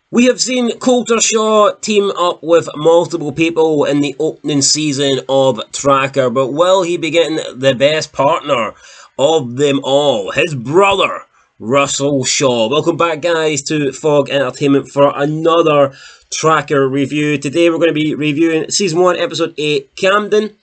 We have seen Colter Shaw team up with multiple people in the opening season of Tracker, but will he be getting the best partner of them all? His brother, Russell Shaw. Welcome back, guys, to Fog Entertainment for another Tracker review. Today we're going to be reviewing Season 1, Episode 8, Camden.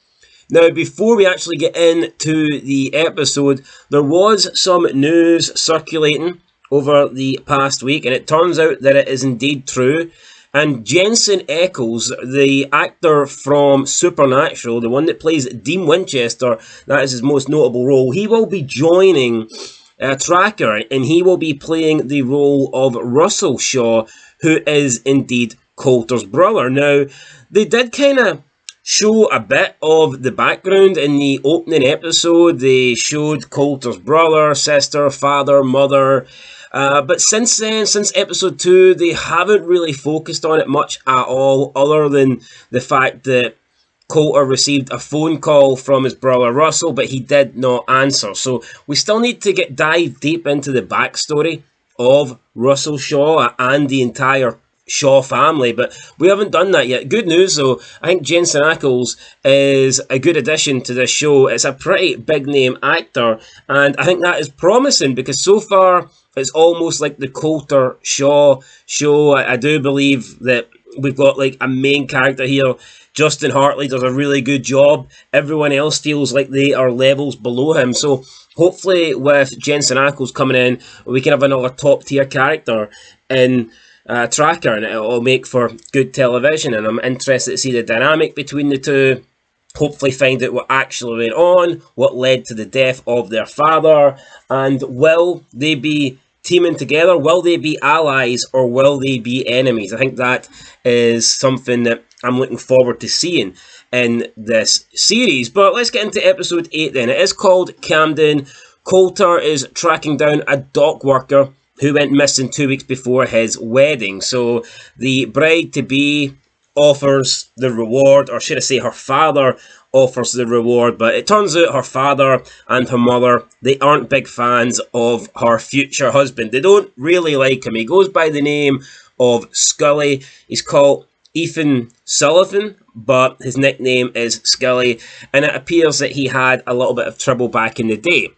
Now, before we actually get into the episode, there was some news circulating over the past week, and it turns out that it is indeed true. And Jensen Ackles, the actor from Supernatural, the one that plays Dean Winchester, that is his most notable role, he will be joining Tracker, and he will be playing the role of Russell Shaw, who is indeed Colter's brother. Now, they did kind of show a bit of the background in the opening episode. They showed Colter's brother, sister, father, mother. But since then, since episode 2, they haven't really focused on it much at all, other than the fact that Colter received a phone call from his brother Russell, but he did not answer. So we still need to dive deep into the backstory of Russell Shaw and the entire Shaw family, but we haven't done that yet. Good news though, I think Jensen Ackles is a good addition to this show. It's a pretty big name actor, and I think that is promising because so far it's almost like the Colter Shaw show. I do believe that we've got like a main character here. Justin Hartley does a really good job. Everyone else feels like they are levels below him. So hopefully with Jensen Ackles coming in, we can have another top tier character in Tracker, and it'll make for good television. And I'm interested to see the dynamic between the two. Hopefully find out what actually went on, what led to the death of their father, and will they be teaming together? Will they be allies or will they be enemies? I think that is something that I'm looking forward to seeing in this series. But let's get into episode 8 then. It is called Camden. Colter is tracking down a dock worker who went missing 2 weeks before his wedding. So the bride-to-be offers the reward, or should I say her father offers the reward, but it turns out her father and her mother, they aren't big fans of her future husband. They don't really like him. He goes by the name of Scully. He's called Ethan Sullivan, but his nickname is Scully, and it appears that he had a little bit of trouble back in the day.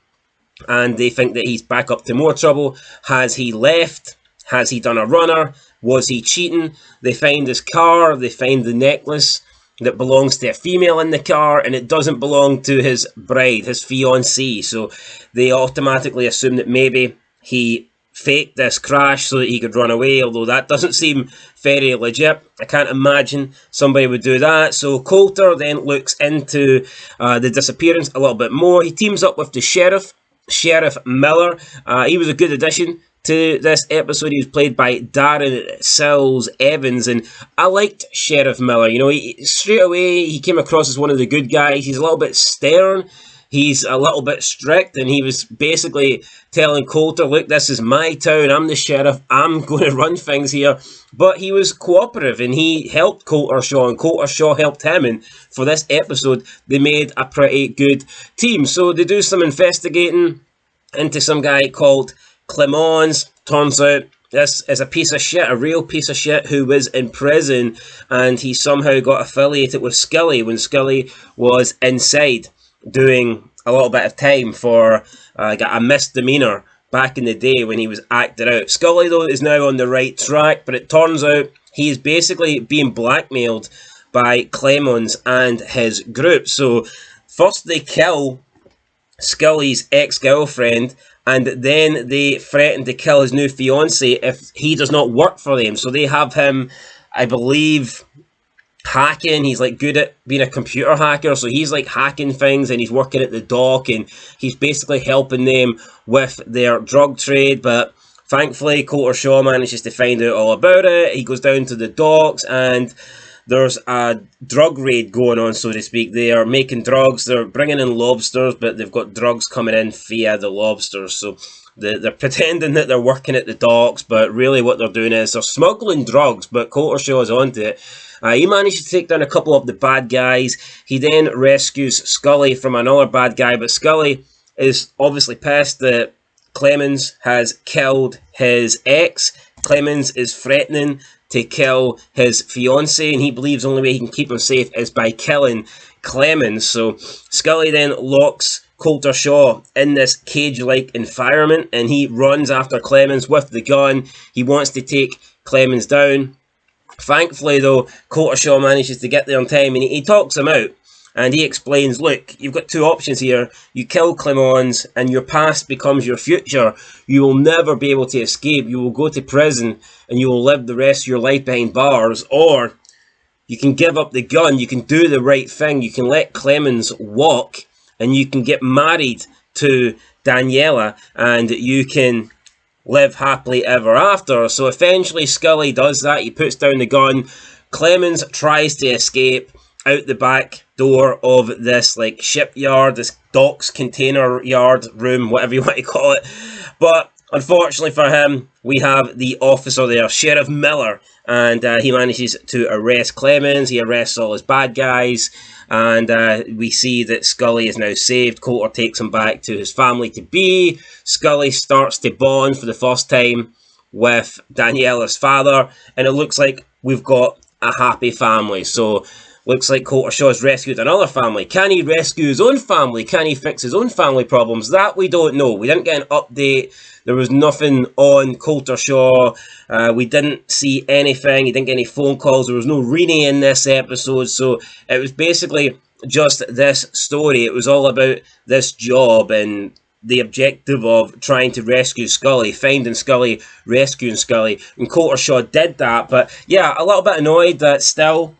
And they think that he's back up to more trouble. Has he left? Has he done a runner? Was he cheating? They find his car. They find the necklace that belongs to a female in the car, and it doesn't belong to his bride, his fiancée. So they automatically assume that maybe he faked this crash so that he could run away, although that doesn't seem very legit. I can't imagine somebody would do that. So Colter then looks into the disappearance a little bit more. He teams up with the Sheriff Miller. He was a good addition to this episode. He was played by Darren Sills Evans, and I liked Sheriff Miller. You know, straight away he came across as one of the good guys. He's a little bit stern. He's a little bit strict, and he was basically telling Colter, look, this is my town, I'm the sheriff, I'm going to run things here. But he was cooperative, and he helped Colter Shaw, and Colter Shaw helped him, and for this episode, they made a pretty good team. So they do some investigating into some guy called Clemens. Turns out this is a piece of shit, a real piece of shit, who was in prison, and he somehow got affiliated with Scully when Scully was inside doing a little bit of time for a misdemeanor back in the day when he was acted out. Scully, though, is now on the right track, but it turns out he is basically being blackmailed by Clemens and his group. So first they kill Scully's ex-girlfriend, and then they threaten to kill his new fiancée if he does not work for them. So they have him, I believe, hacking. He's like good at being a computer hacker, so he's like hacking things, and he's working at the dock, and he's basically helping them with their drug trade. But thankfully Colter Shaw manages to find out all about it. He goes down to the docks, and there's a drug raid going on, so to speak. They are making drugs. They're bringing in lobsters, but they've got drugs coming in via the lobsters. So they're pretending that they're working at the docks, but really what they're doing is they're smuggling drugs, but Colter Shaw is onto it. He manages to take down a couple of the bad guys. He then rescues Scully from another bad guy, but Scully is obviously pissed that Clemens has killed his ex, Clemens is threatening to kill his fiancée, and he believes the only way he can keep him safe is by killing Clemens. So Scully then locks Colter Shaw in this cage-like environment, and he runs after Clemens with the gun. He wants to take Clemens down. Thankfully, though, Colter Shaw manages to get there on time, and he talks him out. And he explains, look, you've got two options here. You kill Clemens and your past becomes your future. You will never be able to escape. You will go to prison and you will live the rest of your life behind bars. Or you can give up the gun. You can do the right thing. You can let Clemens walk and you can get married to Daniela and you can live happily ever after. So eventually Scully does that. He puts down the gun. Clemens tries to escape out the back door of this like shipyard, this docks container yard room, whatever you want to call it. But unfortunately for him, we have the officer there, Sheriff Miller, and he manages to arrest Clemens. He arrests all his bad guys, and we see that Scully is now saved. Colter takes him back to his family to be. Scully starts to bond for the first time with Daniela's father, and it looks like we've got a happy family. So looks like Colter Shaw's rescued another family. Can he rescue his own family? Can he fix his own family problems? That we don't know. We didn't get an update. There was nothing on Colter Shaw. We didn't see anything. He didn't get any phone calls. There was no Renee in this episode. So it was basically just this story. It was all about this job and the objective of trying to rescue Scully, finding Scully, rescuing Scully. And Colter Shaw did that. But yeah, a little bit annoyed that still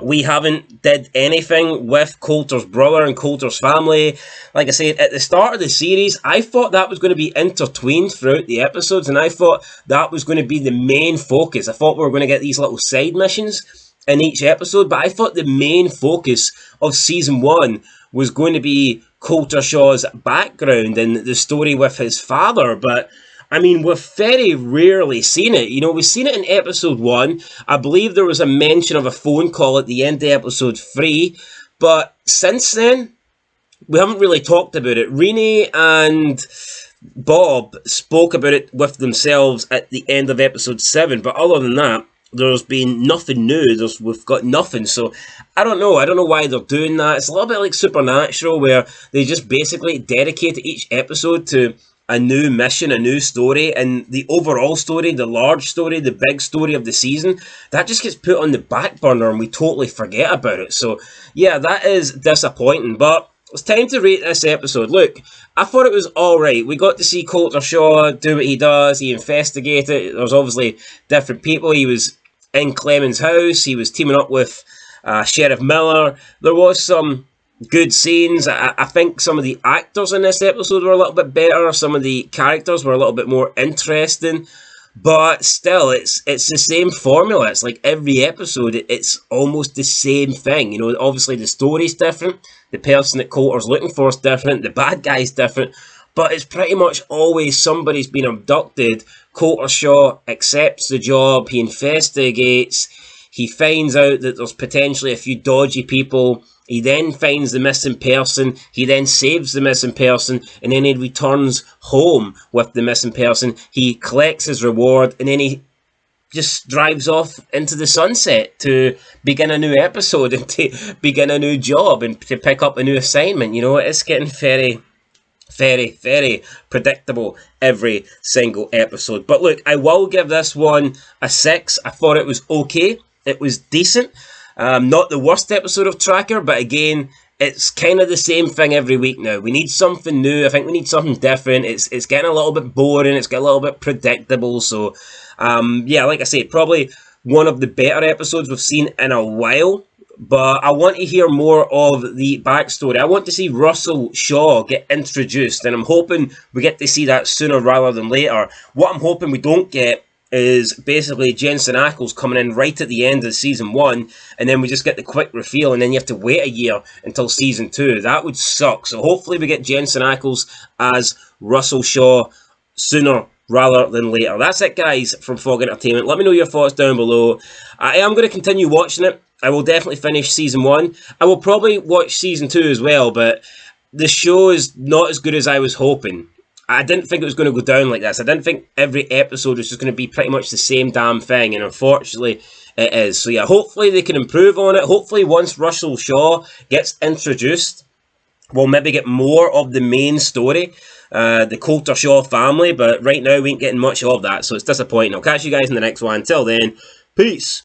we haven't did anything with Colter's brother and Colter's family. Like I said, at the start of the series, I thought that was going to be intertwined throughout the episodes, and I thought that was going to be the main focus. I thought we were going to get these little side missions in each episode, but I thought the main focus of Season 1 was going to be Colter Shaw's background and the story with his father, but I mean, we've very rarely seen it. You know, we've seen it in episode 1. I believe there was a mention of a phone call at the end of episode 3. But since then, we haven't really talked about it. Renee and Bob spoke about it with themselves at the end of episode 7. But other than that, there's been nothing new. We've got nothing. So, I don't know. I don't know why they're doing that. It's a little bit like Supernatural, where they just basically dedicate each episode to a new mission, a new story, and the overall story, the large story, the big story of the season, that just gets put on the back burner and we totally forget about it. So, yeah, that is disappointing, but it's time to rate this episode. Look, I thought it was alright. We got to see Colter Shaw do what he does. He investigated. There was obviously different people. He was in Clemens' house. He was teaming up with Sheriff Miller. There was some good scenes. I think some of the actors in this episode were a little bit better. Some of the characters were a little bit more interesting. But still, it's the same formula. It's like every episode, it's almost the same thing. You know, obviously the story's different. The person that Colter's looking for is different. The bad guy's different. But it's pretty much always somebody's been abducted. Colter Shaw accepts the job. He investigates. He finds out that there's potentially a few dodgy people. He then finds the missing person, he then saves the missing person, and then he returns home with the missing person. He collects his reward, and then he just drives off into the sunset to begin a new episode and to begin a new job and to pick up a new assignment. You know, it's getting very, very, very predictable every single episode. But look, I will give this one a 6. I thought it was okay. It was decent. Not the worst episode of Tracker, but again, it's kind of the same thing every week now. We need something new. I think we need something different. It's getting a little bit boring. It's getting a little bit predictable. So, yeah, like I say, probably one of the better episodes we've seen in a while. But I want to hear more of the backstory. I want to see Russell Shaw get introduced, and I'm hoping we get to see that sooner rather than later. What I'm hoping we don't get is basically Jensen Ackles coming in right at the end of season 1, and then we just get the quick reveal, and then you have to wait a year until season 2. That would suck. So hopefully we get Jensen Ackles as Russell Shaw sooner rather than later. That's it, guys, from Fog Entertainment. Let me know your thoughts down below. I am going to continue watching it. I will definitely finish season 1. I will probably watch season 2 as well, but the show is not as good as I was hoping. I didn't think it was going to go down like this. I didn't think every episode was just going to be pretty much the same damn thing, and unfortunately it is. So yeah, hopefully they can improve on it. Hopefully once Russell Shaw gets introduced, we'll maybe get more of the main story, the Colter Shaw family, but right now we ain't getting much of that, so it's disappointing. I'll catch you guys in the next one. Until then, peace.